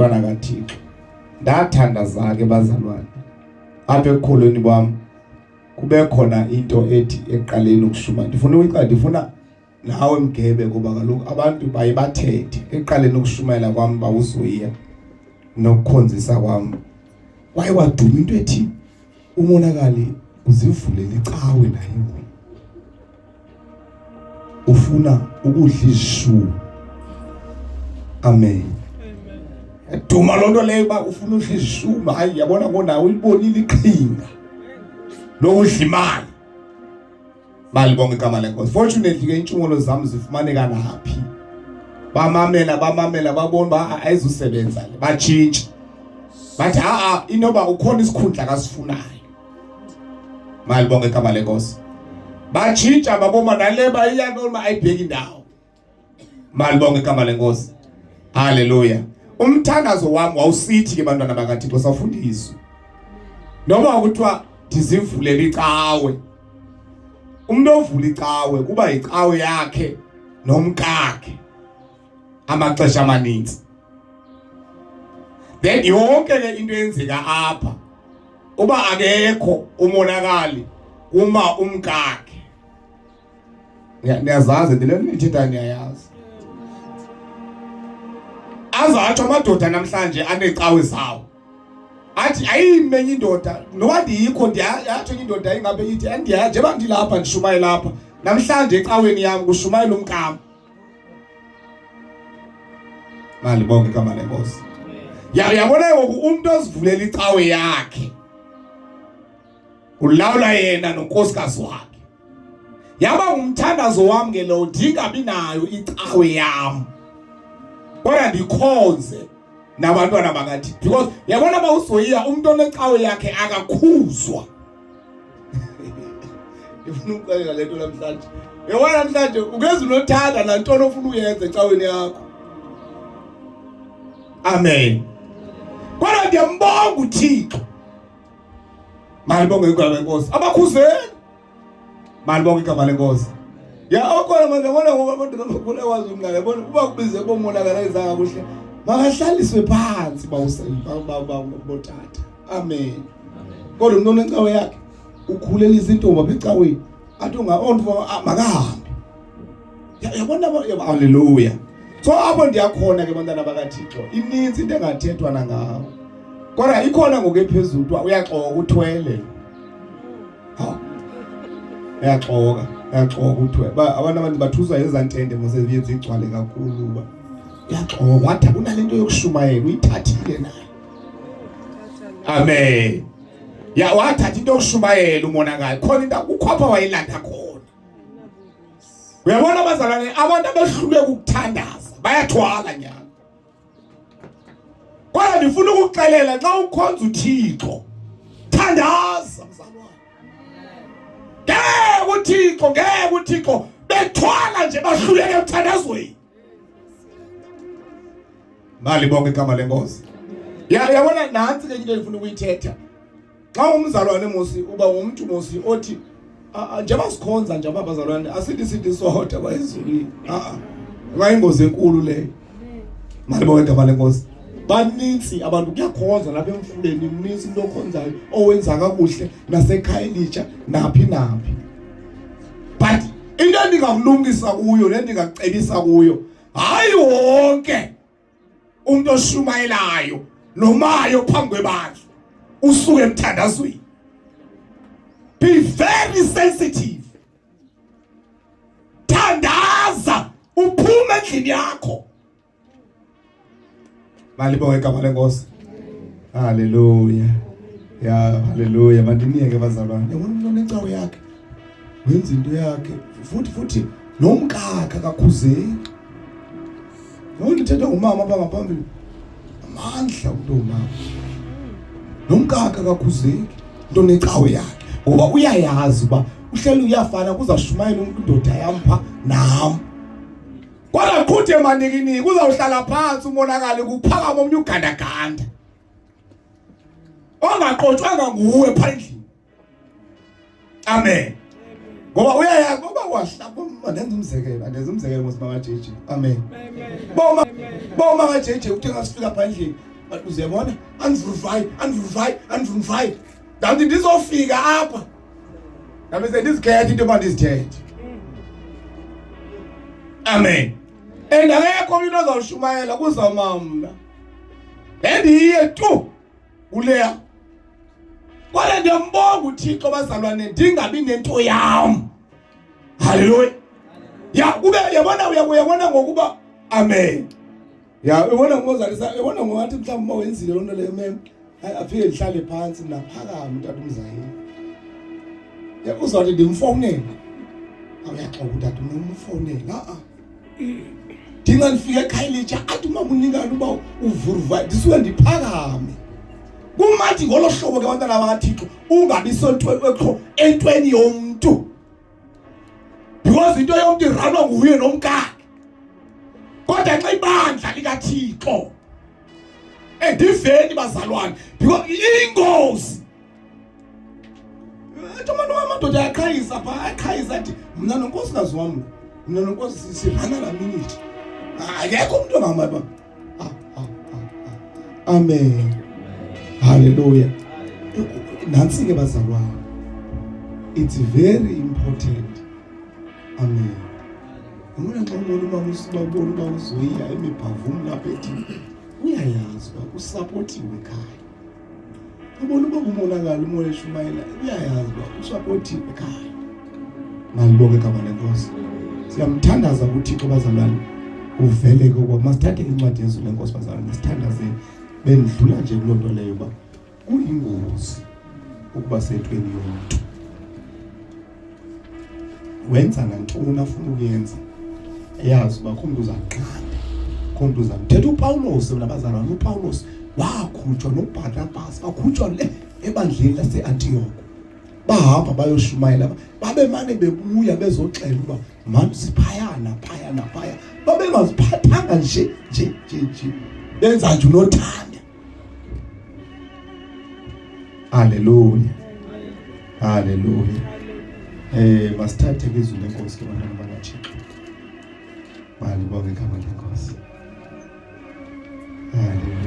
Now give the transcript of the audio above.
bantwana kaThixo ndathandaza ke bazalwane apha ekukholweni kwami kube khona into ethi eqaleni ukushuma ndifuna nawe Mgebe kuba kaloku abantu baye bathethe eqaleni ukushumayela kwami bawuzoyiya nokukhonzisa kwami waye waduma into ethi umonakali uzivulele icawe naye ufuna ukudla ishu. Amen. Duma lonto leyo ba ufuna udla ishu hayi yabona nawe uyibonile iqhinga lokudla imali. Malibonge igama lenkosi. Fortunately ke intshumulo zami zifumaneka naphi. Bamamela babona ba ayizusebenza le. Batshintsha. Bathi inoba ukhona isikhundla kasifunayo. Malibonge igama lenkosi. Batshintsha baboma naleba iyanoma ayibheki indawo. Malibonge igama lenkosi. Hallelujah. Umthandazo wami wawusithi ke bantwana bakaThixo safundiswa. Noma ukuthiwa ndizivulele icawe. Umuntu ovula icawe kuba icawe yakhe nomkakhe amaxesha amaninzi. Then yonke le into yenzeka apha uba akekho umonakali uma umkakhe. Niyazazi ndileni nithetha niyayazi. Azatsho amadoda namhlanje anecawe zawo. Athi ayimenye indoda noba ndiyikho ndiyatsho indoda ingabe ithi andiyazi njengoba ndilapha ndishumayela lapha namhlanje ecaweni yami kushumayela umkami. Malibonge igama lenkosi. Yabona ngoku umuntu ozivulela icawe yakhe ulawula yena nonkosikazi wakhe. Yaba ngumthandazo wami ngelo ndingabi nayo icawe yami kodwa ndikhonze nabantwana bakathi because yabona bawuzoyiya umuntu onecawe yakhe akakhuzwa. Ngifuna ukuxelela lento namhlanje. Yabona namhlanje ungeze unothanda nantoni ofuna uyenze ecaweni yakho. Amen. Kodwa ndiyambonga uThixo. Malibonge igama lenkosi. Abakhuzeni. Malibonge igama lenkosi. Ya okhona manje yabona ngoba abantu bafuna wazi umngane yabona kuba kubize bomonakala izanga kuhle. Bakahlaliswe phansi botata. Amen. Kodwa umuntu onecawe yakhe ukhulela izintombi becaweni athi makahambe. Yabona haleluya. So apho ndiyakhona ke bantwana bakaThixo ininzi into engathethwa nangawo. Kodwa ikhona ngokuphezulu uyaxoka uthwele. Uyaxoka uthwele. Abantu bathuswa ezantende mose ziyenza igcwale kakhulu ba. Uyaxoka wathi kunalento yokushumayela uyithathile nayo. Amen. Ya wathatha into yokushumayela umonakala khona into ukhopha wayilanda khona. Uyabona abazalwane abantu abahluleka ukuthandaza bayathwala nyana. Kodwa ndifuna ukukuxelela xa ukhonza uThixo thandaza mzalwane. Ngeke uThixo bethwala nje bahluleke ukuthandazweni. Malibonge igama lenkosi. Yabona nansi ke into endifuna ukuyithetha. Xa umzalwane musi uba umuntu musi othi njengoba sikhonza nje abazalwane asithi sohoda bayizulile. Ngayingozi enkulu le. Malibonge igama lenkosi. Baninzi abantu kuyakhonza lapha emfuleni mnisi into okhonzayo owenza kakuhle nasekhaya elitsha naphi. But into endingakulungisa kuyo nendingacebisa kuyo hayi wonke umuntu oshumayelayo nomayo phambi kwebandla usuke emthandazweni. Be very sensitive. Thandaza uphume endlini yakho. Malibonge igama lenkosi. Hallelujah. Hallelujah. Mandinike bazalwane. Yabona umuntu onecawe yakhe. Wenza into yakhe futhi nomkakhe akakhuzeki. Ngithetha ngumama apha ngaphambili. Amandla umuntu omama. Nomkakhe akakhuzeki. Into necawe yakhe. Ngoba uyayazi uba uhleli uyafana kuzashumayela umuntu indoda yampha nami. Kodwa qhuthe manikini kuzawuhlala phansi umonakale kuphakama omnye ugandaganda. Ongaqotshwanga nguwe phandle. Amen. Ngoba uyayazi ngoba wahlaba ndenza umzekelo mosibaba JJ. Amen. Boma kaJJ uthe ngasifika phandle but uzebona andivuruvhayi ndawuthi ndizofika apha ndabe sendizikhetha into mandizithethe. Amen. And akekho into ozawushumayela kuzama mna endiye tu uleya kodwa ndiyambonga uThixo bazalwane ndingabi nento yam. Haleluya. Ya ube uyabona ngokuba amen. Ya ubona ngozalisa ubona ngokuthi mhlawumbe wenzile lonto leyo mem afike lihlale phansi naphakama uTata uMzayini. Ya uzathi ndimfonele. Awuyaxoxa uTata umfonela dinga nifike ekhaya letsha athi mama unikani uba uvuruva ndisuke ndiphakame kumathi ngolo hlobo ke abantwana bakaThixo ungabi sontwe entweni yomuntu because into yomuntu iranwa nguye nomkakhe kodwa xa ibandla likaThixo endiveni bazalwane because ingozi abantu amadoda ayakhayisa pha ayakhayisa athi mna nonkosikazi wami mna nonkosi sirana la minute akekho umuntu ongama amen. Hallelujah. Nansi ke bazalwane, it's very important. Amen. Ngibona xa umuntu uma usibabona uba uzoyiya emibhavumo lapha ethi uyayazi uba usupportiwe ekhaya. Ubona uba kumonakala umoya eshumayela uyayazi uba usupportiwe ekhaya. Malibonke igama lenkosi. Siyamthandaza uThixo bazalwane uvele ngoba masithathe incwadi yezulu lenkosi bazalwane sithandaze bendlula nje kuloo nto leyo uba kuyingozi ukuba sethweni yomuntu. Wenza nantoni afuna ukuyenza eyazi uba khona uzaqanda khona uzamthetha. uPawulos nabazalwane uPawulos wakhutshwa noBharnabhasi bakhutshwa le ebandleni lase-Antiyoko bahamba bayoshumayela babe mane bebuya bezoxela uba manje siphayana phaya babengaziphathanga nje benza nje unothanda. Haleluya. Masithathe izwi lenkosi ke bantwana bakaThixo. Malibonke igama lenkosi. Haleluya.